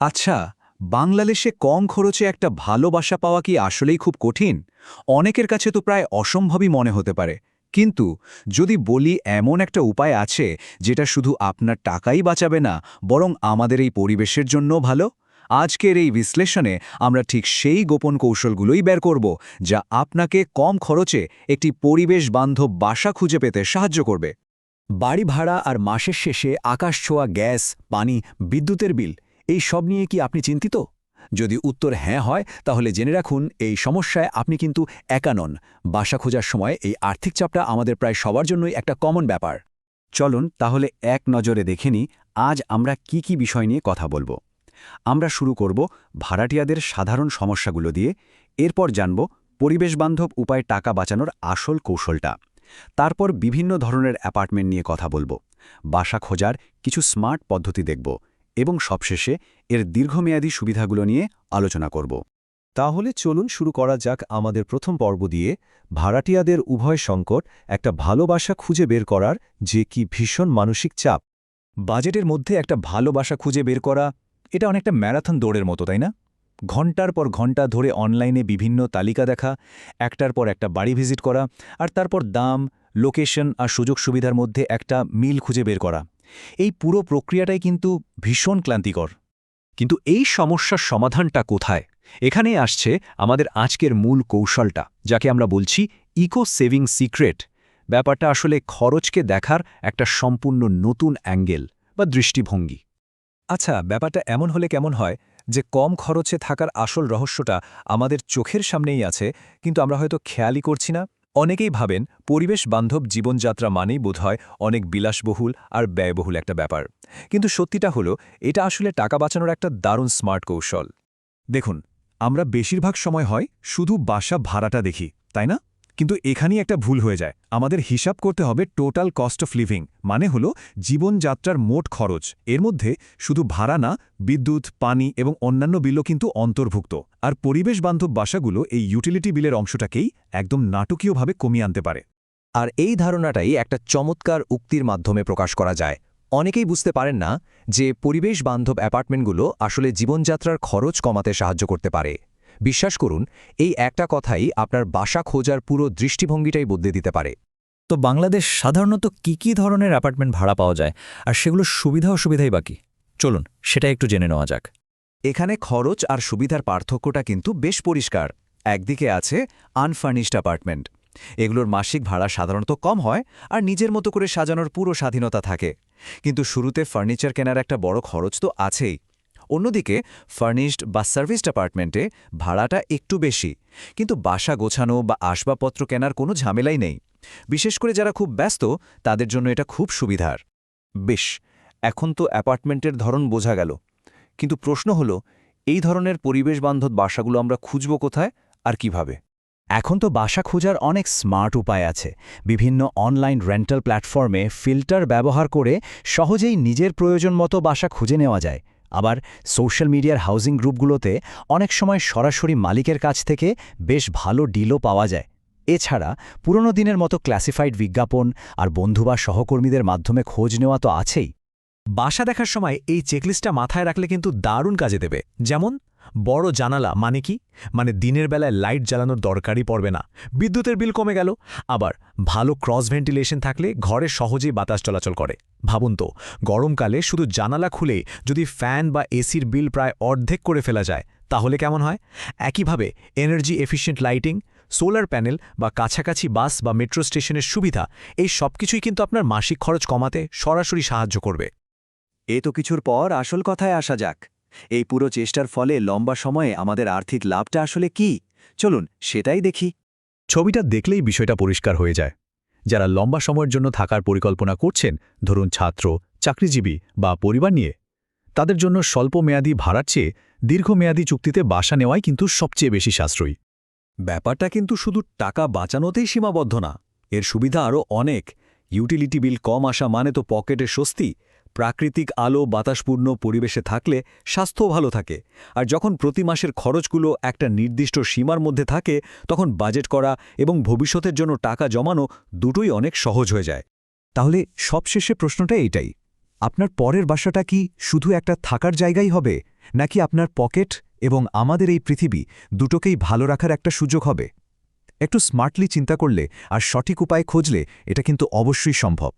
আচ্ছা, বাংলাদেশে কম খরচে একটা ভালো বাসা পাওয়া কি আসলেই খুব কঠিন? অনেকের কাছে তো প্রায় অসম্ভবই মনে হতে পারে। কিন্তু যদি বলি এমন একটা উপায় আছে যেটা শুধু আপনার টাকাই বাঁচাবে না, বরং আমাদের এই পরিবেশের জন্যও ভালো, আজকের এই বিশ্লেষণে আমরা ঠিক সেই গোপন কৌশলগুলোই বের করব যা আপনাকে কম খরচে একটি পরিবেশ বান্ধব বাসা খুঁজে পেতে সাহায্য করবে। বাড়ি ভাড়া আর মাসের শেষে আকাশছোঁয়া গ্যাস, পানি, বিদ্যুতের বিল এই সব নিয়ে কি আপনি চিন্তিত? যদি উত্তর হ্যাঁ হয় তাহলে জেনে রাখুন এই সমস্যায় আপনি কিন্তু একা নন। বাসা খোঁজার সময় এই আর্থিক চাপটা আমাদের প্রায় সবার জন্যই একটা কমন ব্যাপার। চলুন তাহলে এক নজরে দেখে নিই আজ আমরা কি বিষয় নিয়ে কথা বলবো। আমরা শুরু করব ভাড়াটিয়াদের সাধারণ সমস্যাগুলো দিয়ে, এরপর জানব পরিবেশবান্ধব উপায়ে টাকা বাঁচানোর আসল কৌশলটা। তারপর বিভিন্ন ধরনের অ্যাপার্টমেন্ট নিয়ে কথা বলবো, বাসা খোঁজার কিছু স্মার্ট পদ্ধতি দেখব এবং সবশেষে এর দীর্ঘমেয়াদী সুবিধাগুলো নিয়ে আলোচনা করব। তাহলে চলুন শুরু করা যাক আমাদের প্রথম পর্ব দিয়ে, ভাড়াটিয়াদের উভয় সংকট, একটা ভালো বাসা খুঁজে বের করার যে কি ভীষণ মানসিক চাপ। বাজেটের মধ্যে একটা ভালো বাসা খুঁজে বের করা, এটা অনেকটা ম্যারাথন দৌড়ের মতো, তাই না? ঘন্টার পর ঘন্টা ধরে অনলাইনে বিভিন্ন তালিকা দেখা, একটার পর একটা বাড়ি ভিজিট করা, আর তারপর দাম, লোকেশন আর সুযোগ সুবিধার মধ্যে একটা মিল খুঁজে বের করা। এই পুরো প্রক্রিয়াটাই কিন্তু ভীষণ ক্লান্তিকর। কিন্তু এই সমস্যার সমাধানটা কোথায়? এখানেই আসছে আমাদের আজকের মূল কৌশলটা, যাকে আমরা বলছি ইকো সেভিং সিক্রেট। ব্যাপারটা আসলে খরচকে দেখার একটা সম্পূর্ণ নতুন অ্যাঙ্গেল বা দৃষ্টিভঙ্গি। আচ্ছা, ব্যাপারটা এমন হলে কেমন হয় যে কম খরচে থাকার আসল রহস্যটা আমাদের চোখের সামনেই আছে, কিন্তু আমরা হয়তো খেয়ালই করছি না। অনেকেই ভাবেন পরিবেশ বান্ধব জীবনযাত্রা মানেই বোধহয় অনেক বিলাসবহুল আর ব্যয়বহুল একটা ব্যাপার। কিন্তু সত্যিটা হলো, এটা আসলে টাকা বাঁচানোর একটা দারুণ স্মার্ট কৌশল। দেখুন, আমরা বেশিরভাগ সময় হয় শুধু বাসা ভাড়াটা দেখি, তাই না? কিন্তু এখানেই একটা ভুল হয়ে যায়। আমাদের হিসাব করতে হবে টোটাল কস্ট অফ লিভিং, মানে হলো জীবনযাত্রার মোট খরচ। এর মধ্যে শুধু ভাড়া না, বিদ্যুৎ, পানি এবং অন্যান্য বিলও কিন্তু অন্তর্ভুক্ত। আর পরিবেশ বান্ধব বাসাগুলো এই ইউটিলিটি বিলের অংশটাকেই একদম নাটকীয়ভাবে কমিয়ে আনতে পারে। আর এই ধারণাটাই একটা চমৎকার উক্তির মাধ্যমে প্রকাশ করা যায়। অনেকেই বুঝতে পারেন না যে পরিবেশ বান্ধব অ্যাপার্টমেন্টগুলো আসলে জীবনযাত্রার খরচ কমাতে সাহায্য করতে পারে। বিশ্বাস করুন, এই একটা কথাই আপনার বাসা খোঁজার পুরো দৃষ্টিভঙ্গিটাই বদলে দিতে পারে। তো বাংলাদেশ সাধারণত কি ধরনের অ্যাপার্টমেন্ট ভাড়া পাওয়া যায়, আর সেগুলোর সুবিধা অসুবিধাই বাকি? চলুন সেটা একটু জেনে নেওয়া যাক। এখানে খরচ আর সুবিধার পার্থক্যটা কিন্তু বেশ পরিষ্কার। একদিকে আছে আনফার্নিশড অ্যাপার্টমেন্ট। এগুলোর মাসিক ভাড়া সাধারণত কম হয় আর নিজের মতো করে সাজানোর পুরো স্বাধীনতা থাকে, কিন্তু শুরুতে ফার্নিচার কেনার একটা বড় খরচ তো আছেই। অন্যদিকে ফার্নিশড বা সার্ভিসড অ্যাপার্টমেন্টে ভাড়াটা একটু বেশি, কিন্তু বাসা গোছানো বা আসবাবপত্র কেনার কোনো ঝামেলাই নেই। বিশেষ করে যারা খুব ব্যস্ত, তাদের জন্য এটা খুব সুবিধার। বেশ, এখন তো অ্যাপার্টমেন্টের ধরন বোঝা গেল, কিন্তু প্রশ্ন হলো, এই ধরনের পরিবেশবান্ধব বাসাগুলো আমরা খুঁজব কোথায় আর কিভাবে? এখন তো বাসা খোঁজার অনেক স্মার্ট উপায় আছে। বিভিন্ন অনলাইন রেন্টাল প্ল্যাটফর্মে ফিল্টার ব্যবহার করে সহজেই নিজের প্রয়োজন মতো বাসা খুঁজে নেওয়া যায়। আবার সোশ্যাল মিডিয়ার হাউজিং গ্রুপগুলোতে অনেক সময় সরাসরি মালিকের কাছ থেকে বেশ ভালো ডিলও পাওয়া যায়। এছাড়া পুরনো দিনের মতো ক্লাসিফাইড বিজ্ঞাপন আর বন্ধু বা সহকর্মীদের মাধ্যমে খোঁজ নেওয়া তো আছেই। বাসা দেখার সময় এই চেকলিস্টটা মাথায় রাখলে কিন্তু দারুণ কাজে দেবে। যেমন বড় জানালা মানে কি? মানে দিনের বেলায় লাইট জ্বালানোর দরকারই পড়বে না, বিদ্যুতের বিল কমে গেল। আবার ভালো ক্রস ভেন্টিলেশন থাকলে ঘরে সহজেই বাতাস চলাচল করে। ভাবুন তো, গরমকালে শুধু জানালা খুলে যদি ফ্যান বা এসির বিল প্রায় অর্ধেক করে ফেলা যায়, তাহলে কেমন হয়? একইভাবে energy efficient lighting, solar panel বা কাছাকাছি বাস বা মেট্রো স্টেশনের সুবিধা, এই সবকিছুই কিন্তু আপনার মাসিক খরচ কমাতে সরাসরি সাহায্য করবে। এ তো কিছুর পর আসল কথায় আসা যাক। এই পুরো চেষ্টার ফলে লম্বা সময়ে আমাদের আর্থিক লাভটা আসলে কি? চলুন সেটাই দেখি। ছবিটা দেখলেই বিষয়টা পরিষ্কার হয়ে যায়। যারা লম্বা সময়ের জন্য থাকার পরিকল্পনা করছেন, ধরুন ছাত্র, চাকরিজীবী বা পরিবার নিয়ে, তাদের জন্য স্বল্পমেয়াদী ভাড়ার চেয়ে দীর্ঘমেয়াদী চুক্তিতে বাসা নেওয়াই কিন্তু সবচেয়ে বেশি সাশ্রয়ী। ব্যাপারটা কিন্তু শুধু টাকা বাঁচানোতেই সীমাবদ্ধ না, এর সুবিধা আরও অনেক। ইউটিলিটি বিল কম আসা মানে তো পকেটে স্বস্তি। প্রাকৃতিক আলো বাতাসপূর্ণ পরিবেশে থাকলে স্বাস্থ্যও ভালো থাকে। আর যখন প্রতি মাসের খরচগুলো একটা নির্দিষ্ট সীমার মধ্যে থাকে, তখন বাজেট করা এবং ভবিষ্যতের জন্য টাকা জমানো দুটোই অনেক সহজ হয়ে যায়। তাহলে সবশেষে প্রশ্নটা এইটাই, আপনার পরের বাসাটা কি শুধু একটা থাকার জায়গাই হবে, নাকি আপনার পকেট এবং আমাদের এই পৃথিবী দুটোকেই ভালো রাখার একটা সুযোগ হবে? একটু স্মার্টলি চিন্তা করলে আর সঠিক উপায় খুঁজলে এটা কিন্তু অবশ্যই সম্ভব।